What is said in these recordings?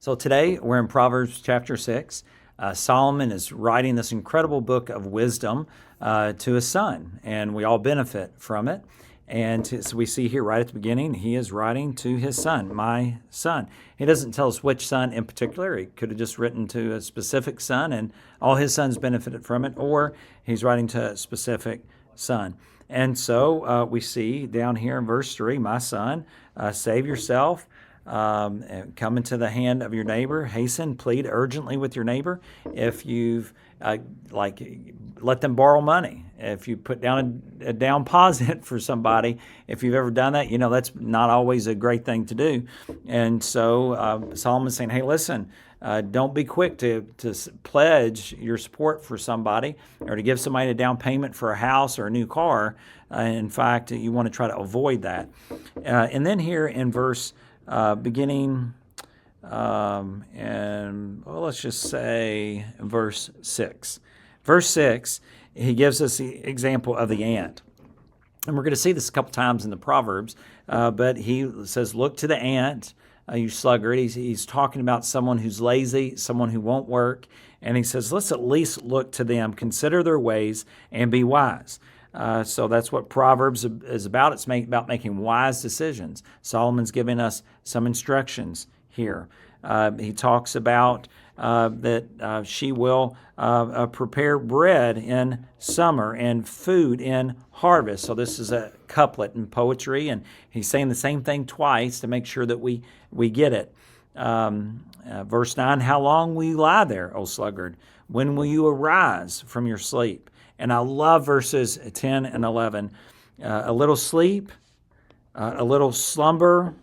So today we're in Proverbs chapter 6. Solomon is writing this incredible book of wisdom to his son, and we all benefit from it. And so we see here right at the beginning, he is writing to his son, my son. He doesn't tell us which son in particular. He could have just written to a specific son, and all his sons benefited from it, or he's writing to a specific son. And so we see down here in verse 3, my son, save yourself. Come into the hand of your neighbor, hasten, plead urgently with your neighbor. If you've let them borrow money, if you put down a down deposit for somebody, if you've ever done that, that's not always a great thing to do. And so Solomon's saying, hey, listen, don't be quick to pledge your support for somebody or to give somebody a down payment for a house or a new car. In fact, you want to try to avoid that. And then here in verse beginning, let's just say verse 6. Verse 6, he gives us the example of the ant. And we're going to see this a couple times in the Proverbs, but he says, look to the ant, you sluggard. He's talking about someone who's lazy, someone who won't work. And he says, let's at least look to them, consider their ways, and be wise. So that's what Proverbs is about. It's about making wise decisions. Solomon's giving us some instructions here. He talks about that she will prepare bread in summer and food in harvest. So this is a couplet in poetry, and he's saying the same thing twice to make sure that we get it. Verse 9, how long will you lie there, O sluggard? When will you arise from your sleep? And I love verses 10 and 11. A little sleep, a little slumber,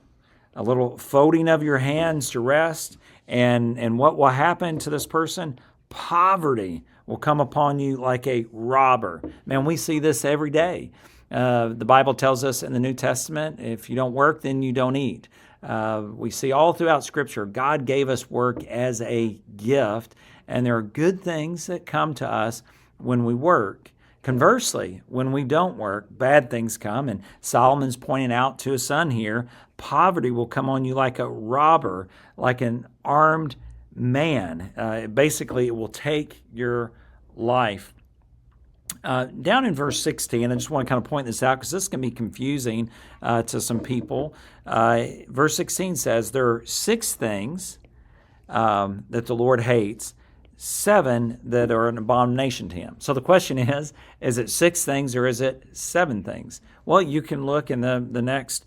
a little folding of your hands to rest. And what will happen to this person? Poverty will come upon you like a robber. Man, we see this every day. The Bible tells us in the New Testament, if you don't work, then you don't eat. We see all throughout Scripture, God gave us work as a gift, and there are good things that come to us when we work. Conversely, when we don't work, bad things come. And Solomon's pointing out to his son here, poverty will come on you like a robber, like an armed man. Basically, it will take your life. Down in verse 16, I just want to kind of point this out because this can be confusing to some people. Verse 16 says, there are 6 things that the Lord hates, 7 that are an abomination to him. So the question is it 6 things or is it 7 things? Well, you can look in the next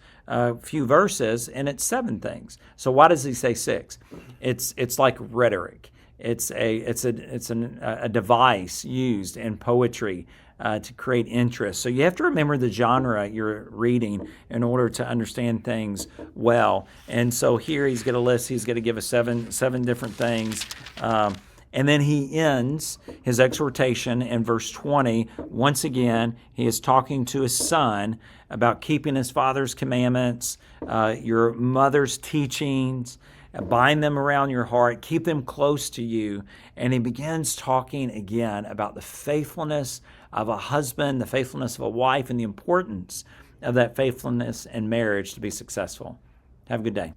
few verses and it's 7 things. So why does he say 6? It's like rhetoric. It's a device used in poetry to create interest. So you have to remember the genre you're reading in order to understand things well. And so here he's going to list. He's going to give us seven different things. And then he ends his exhortation in verse 20. Once again, he is talking to his son about keeping his father's commandments, your mother's teachings, bind them around your heart, keep them close to you. And he begins talking again about the faithfulness of a husband, the faithfulness of a wife, and the importance of that faithfulness in marriage to be successful. Have a good day.